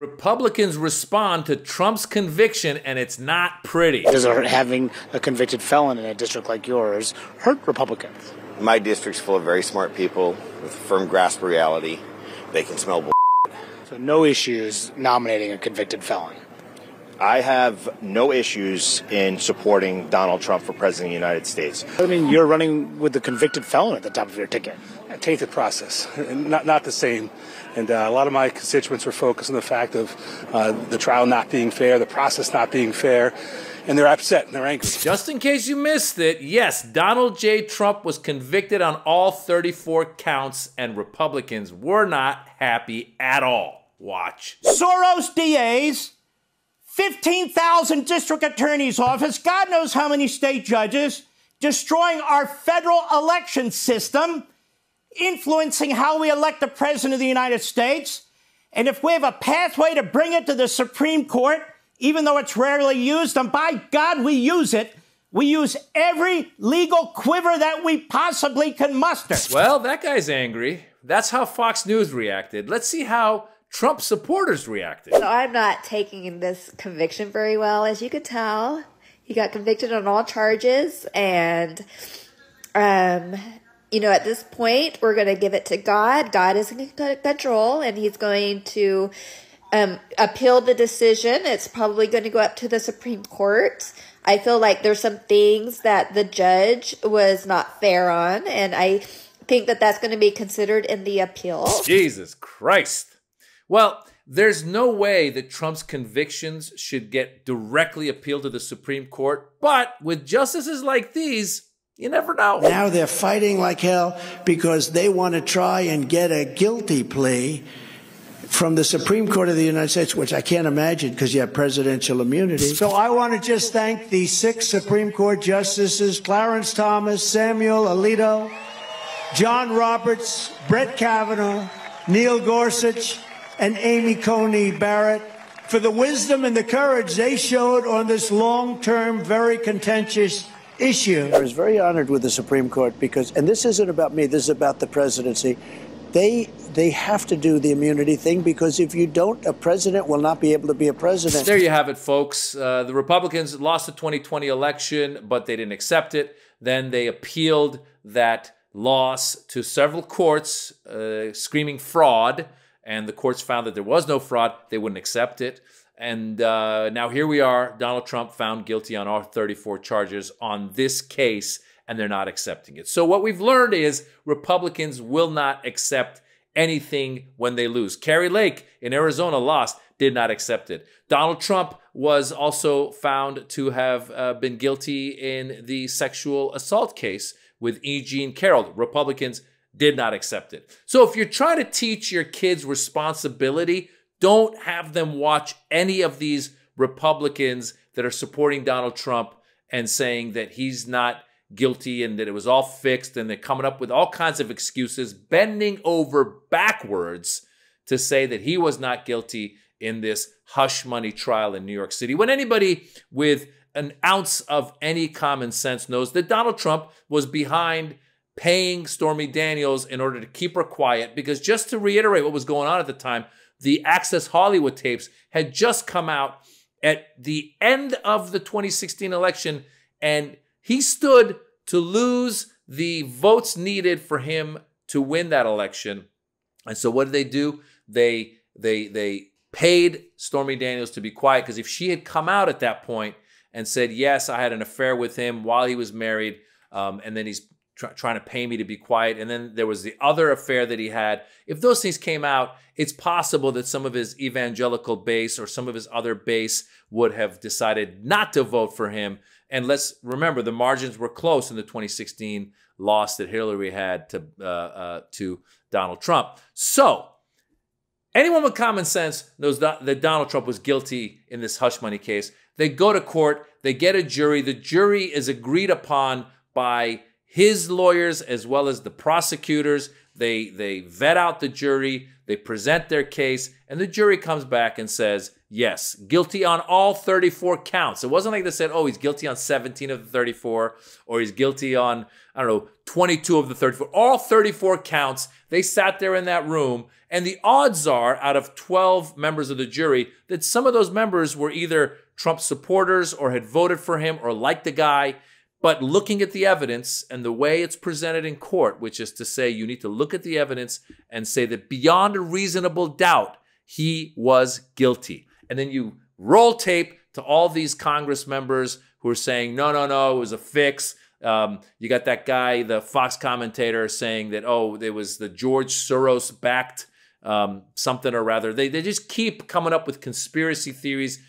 Republicans respond to Trump's conviction, and it's not pretty. Does having a convicted felon in a district like yours hurt Republicans? My district's full of very smart people with a firm grasp of reality. They can smell bull. So no issues nominating a convicted felon? I have no issues in supporting Donald Trump for president of the United States. I mean, you're running with the convicted felon at the top of your ticket. A tainted process, not the same. And a lot of my constituents were focused on the fact of the trial not being fair, the process not being fair, and they're upset and they're angry. Just in case you missed it, yes, Donald J. Trump was convicted on all 34 counts, and Republicans were not happy at all. Watch. Soros DAs, 15,000 district attorney's office, God knows how many state judges, destroying our federal election system, influencing how we elect the president of the United States. And if we have a pathway to bring it to the Supreme Court, even though it's rarely used, and by God, we use it. We use every legal quiver that we possibly can muster. Well, that guy's angry. That's how Fox News reacted. Let's see how Trump supporters reacted. So I'm not taking this conviction very well, as you could tell. He got convicted on all charges, and you know, at this point, we're going to give it to God. God is in control, and he's going to appeal the decision. It's probably going to go up to the Supreme Court. I feel like there's some things that the judge was not fair on, and I think that that's going to be considered in the appeal. Jesus Christ. Well, there's no way that Trump's convictions should get directly appealed to the Supreme Court, but with justices like these, you never know. Now they're fighting like hell because they want to try and get a guilty plea from the Supreme Court of the United States, which I can't imagine because you have presidential immunity. So I want to just thank the 6 Supreme Court justices, Clarence Thomas, Samuel Alito, John Roberts, Brett Kavanaugh, Neil Gorsuch, and Amy Coney Barrett for the wisdom and the courage they showed on this long-term, very contentious issue. I was very honored with the Supreme Court because, and this isn't about me, this is about the presidency. They have to do the immunity thing because if you don't, a president will not be able to be a president. There you have it, folks. The Republicans lost the 2020 election, but they didn't accept it. Then they appealed that loss to several courts, screaming fraud, and the courts found that there was no fraud. They wouldn't accept it. And now here we are, Donald Trump found guilty on all 34 charges on this case, and they're not accepting it. So what we've learned is Republicans will not accept anything when they lose. Kari Lake in Arizona lost, did not accept it. Donald Trump was also found to have been guilty in the sexual assault case with E. Jean Carroll. Republicans did not accept it. So if you're trying to teach your kids responsibility, don't have them watch any of these Republicans that are supporting Donald Trump and saying that he's not guilty and that it was all fixed, and they're coming up with all kinds of excuses, bending over backwards to say that he was not guilty in this hush money trial in New York City, when anybody with an ounce of any common sense knows that Donald Trump was behind paying Stormy Daniels in order to keep her quiet, because just to reiterate what was going on at the time, the Access Hollywood tapes had just come out at the end of the 2016 election, and he stood to lose the votes needed for him to win that election. And so what did they do? They paid Stormy Daniels to be quiet, because if she had come out at that point and said, yes, I had an affair with him while he was married, and then he's trying to pay me to be quiet, and then there was the other affair that he had. If those things came out, it's possible that some of his evangelical base or some of his other base would have decided not to vote for him. And let's remember, the margins were close in the 2016 loss that Hillary had to Donald Trump. So anyone with common sense knows that Donald Trump was guilty in this hush money case. They go to court, they get a jury. The jury is agreed upon by his lawyers as well as the prosecutors. They vet out the jury, they present their case, and the jury comes back and says, yes, guilty on all 34 counts. It wasn't like they said, oh, he's guilty on 17 of the 34, or he's guilty on, 22 of the 34. All 34 counts. They sat there in that room And the odds are, out of 12 members of the jury, that some of those members were either Trump supporters or had voted for him or liked the guy. But looking at the evidence and the way it's presented in court, which is to say you need to look at the evidence and say that beyond a reasonable doubt, he was guilty. And then you roll tape to all these Congress members who are saying, no, it was a fix. You got that guy, the Fox commentator, saying that, it was the George Soros-backed something or rather. They just keep coming up with conspiracy theories,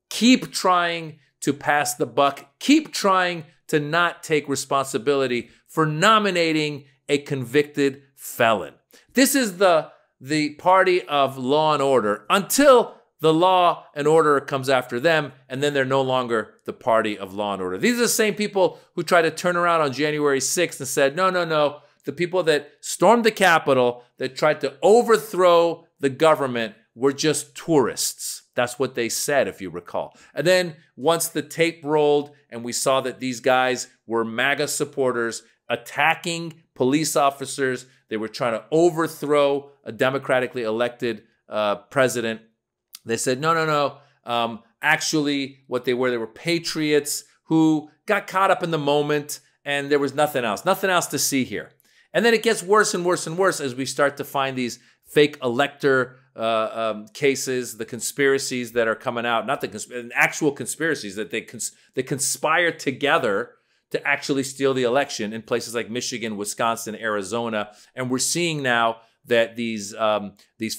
keep trying to pass the buck, keep trying to not take responsibility for nominating a convicted felon. This is the party of law and order until the law and order comes after them, and then they're no longer the party of law and order. These are the same people who tried to turn around on January 6th and said, no. The people that stormed the Capitol, that tried to overthrow the government, were just tourists. That's what they said, if you recall. And then once the tape rolled and we saw that these guys were MAGA supporters attacking police officers, they were trying to overthrow a democratically elected president, they said, no. Actually, what they were patriots who got caught up in the moment, and there was nothing else to see here. And then it gets worse and worse and worse as we start to find these fake elector cases, the conspiracies that are coming out, not the actual conspiracies that they conspire together to actually steal the election in places like Michigan, Wisconsin, Arizona. And we're seeing now that these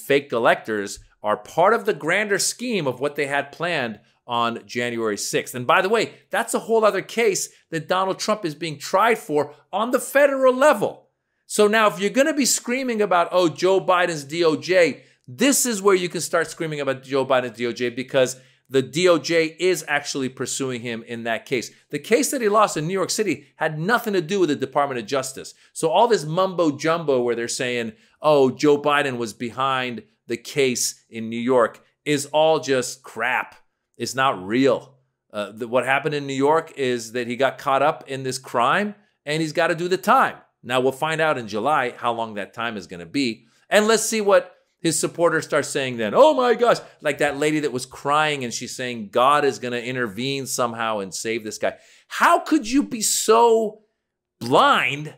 fake electors are part of the grander scheme of what they had planned on January 6th. And by the way, that's a whole other case that Donald Trump is being tried for on the federal level. So now if you're going to be screaming about, Joe Biden's DOJ, this is where you can start screaming about Joe Biden's DOJ, because the DOJ is actually pursuing him in that case. The case that he lost in New York City had nothing to do with the Department of Justice. So all this mumbo jumbo where they're saying, Joe Biden was behind the case in New York is all just crap. It's not real. What happened in New York is that he got caught up in this crime and he's got to do the time. Now we'll find out in July how long that time is going to be. And let's see what his supporters start saying then. Oh my gosh, like that lady that was crying and she's saying God is going to intervene somehow and save this guy. How could you be so blind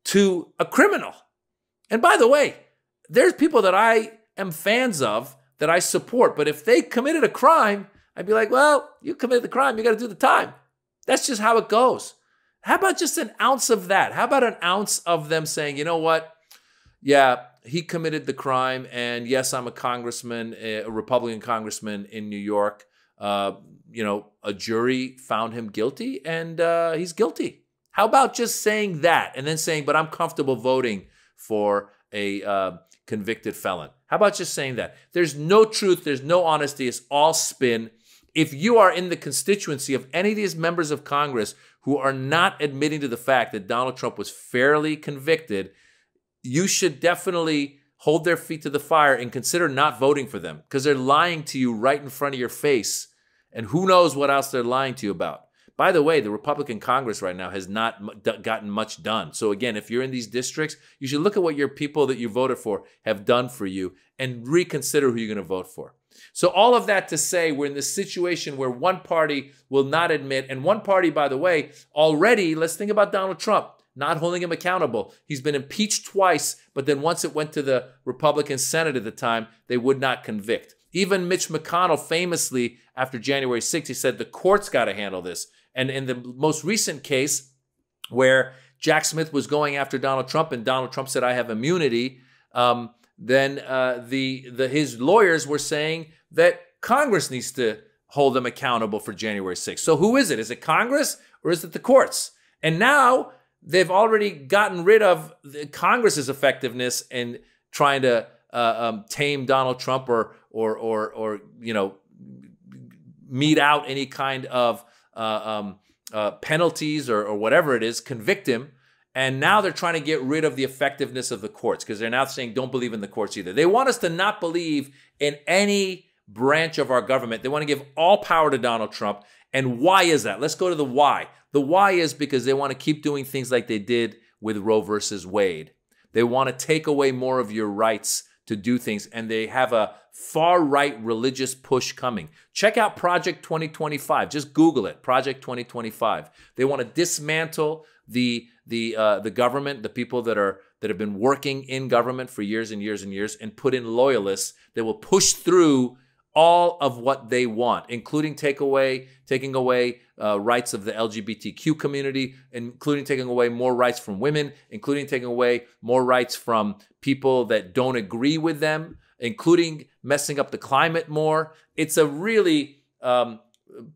to a criminal? And by the way, there's people that I am fans of that I support, but if they committed a crime, I'd be like, well, you committed the crime, you got to do the time. That's just how it goes. How about just an ounce of that? How about an ounce of them saying, you know what? Yeah, he committed the crime, and yes, I'm a congressman, a Republican congressman in New York. A jury found him guilty, and he's guilty. How about just saying that, and then saying, but I'm comfortable voting for a convicted felon? How about just saying that? There's no truth, there's no honesty, it's all spin. If you are in the constituency of any of these members of Congress who are not admitting to the fact that Donald Trump was fairly convicted, you should definitely hold their feet to the fire and consider not voting for them, because they're lying to you right in front of your face. And who knows what else they're lying to you about. By the way, the Republican Congress right now has not gotten much done. So again, if you're in these districts, you should look at what your people that you voted for have done for you and reconsider who you're going to vote for. So all of that to say, we're in this situation where one party will not admit, and one party, by the way, already, let's think about Donald Trump, not holding him accountable. He's been impeached twice, but then once it went to the Republican Senate at the time, they would not convict. Even Mitch McConnell famously, after January 6th, he said the court's got to handle this. And in the most recent case where Jack Smith was going after Donald Trump and Donald Trump said, I have immunity, then his lawyers were saying that Congress needs to hold him accountable for January 6th. So who is it? Is it Congress or is it the courts? And now they've already gotten rid of Congress's effectiveness in trying to tame Donald Trump or mete out any kind of penalties or whatever it is, convict him. And now they're trying to get rid of the effectiveness of the courts because they're now saying don't believe in the courts either. They want us to not believe in any branch of our government. They want to give all power to Donald Trump. And why is that? Let's go to the why. The why is because they want to keep doing things like they did with Roe versus Wade. They want to take away more of your rights to do things, and they have a far-right religious push coming. Check out Project 2025. Just Google it, Project 2025. They want to dismantle the government, the people that have been working in government for years and years and years, and put in loyalists that will push through all of what they want, including taking away rights of the LGBTQ community, including taking away more rights from women, including taking away more rights from people that don't agree with them, including messing up the climate more. It's a really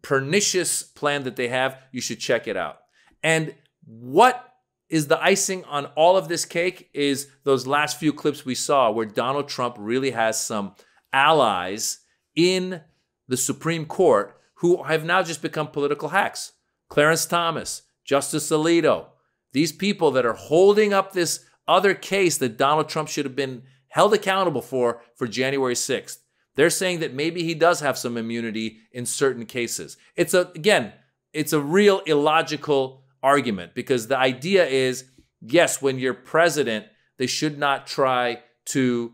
pernicious plan that they have. You should check it out. And what is the icing on all of this cake is those last few clips we saw where Donald Trump really has some allies in the Supreme Court who have now just become political hacks. Clarence Thomas, Justice Alito, these people that are holding up this other case that Donald Trump should have been held accountable for January 6th. They're saying that maybe he does have some immunity in certain cases. It's a real illogical argument, because the idea is, yes, when you're president, they should not try to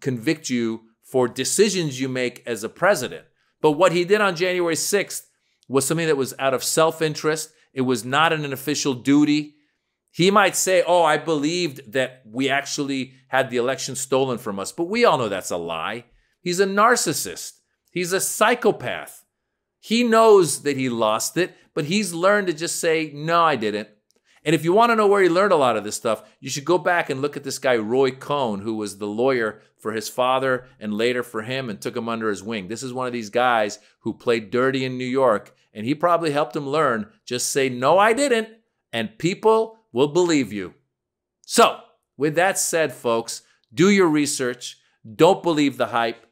convict you for decisions you make as a president. But what he did on January 6th was something that was out of self-interest. It was not an official duty. He might say, oh, I believed that we actually had the election stolen from us. But we all know that's a lie. He's a narcissist. He's a psychopath. He knows that he lost it, but he's learned to just say, no, I didn't. And if you want to know where he learned a lot of this stuff, you should go back and look at this guy, Roy Cohn, who was the lawyer for his father and later for him and took him under his wing. This is one of these guys who played dirty in New York, and he probably helped him learn, just say, no, I didn't, and people will believe you. So, with that said, folks, do your research. Don't believe the hype.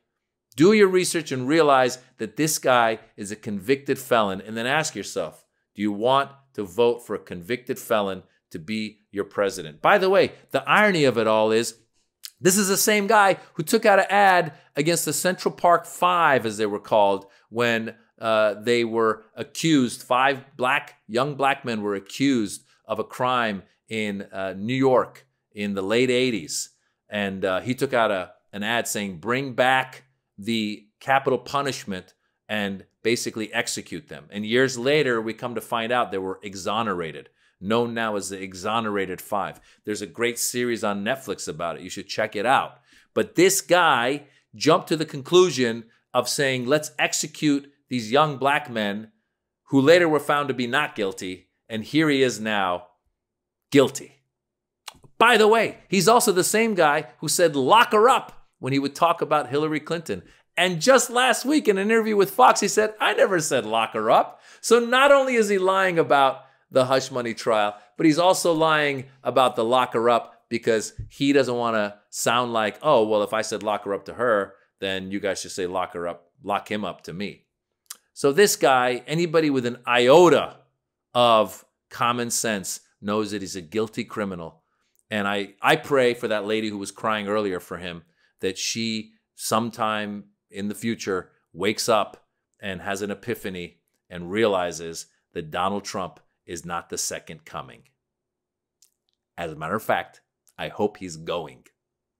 Do your research and realize that this guy is a convicted felon, and then ask yourself, do you want to vote for a convicted felon to be your president? By the way, the irony of it all is, this is the same guy who took out an ad against the Central Park Five, as they were called, when they were accused, young black men were accused of a crime in New York in the late 80s. And he took out an ad saying, bring back the capital punishment and basically execute them. And years later, we come to find out they were exonerated, known now as the Exonerated Five. There's a great series on Netflix about it. You should check it out. But this guy jumped to the conclusion of saying, let's execute these young black men who later were found to be not guilty. And here he is now, guilty. By the way, he's also the same guy who said, lock her up, when he would talk about Hillary Clinton. And just last week in an interview with Fox, he said, I never said lock her up. So not only is he lying about the hush money trial, but he's also lying about the lock her up because he doesn't want to sound like, oh, well, if I said lock her up to her, then you guys should say lock him up to me. So this guy, anybody with an iota of common sense knows that he's a guilty criminal. And I pray for that lady who was crying earlier for him, that she sometime in the future wakes up and has an epiphany and realizes that Donald Trump is not the second coming. As a matter of fact, I hope he's going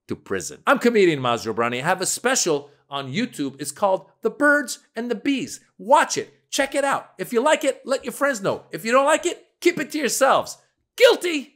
to prison. I'm comedian Maz Jobrani. I have a special on YouTube. It's called The Birds and the Bees. Watch it. Check it out. If you like it, let your friends know. If you don't like it, keep it to yourselves. Guilty!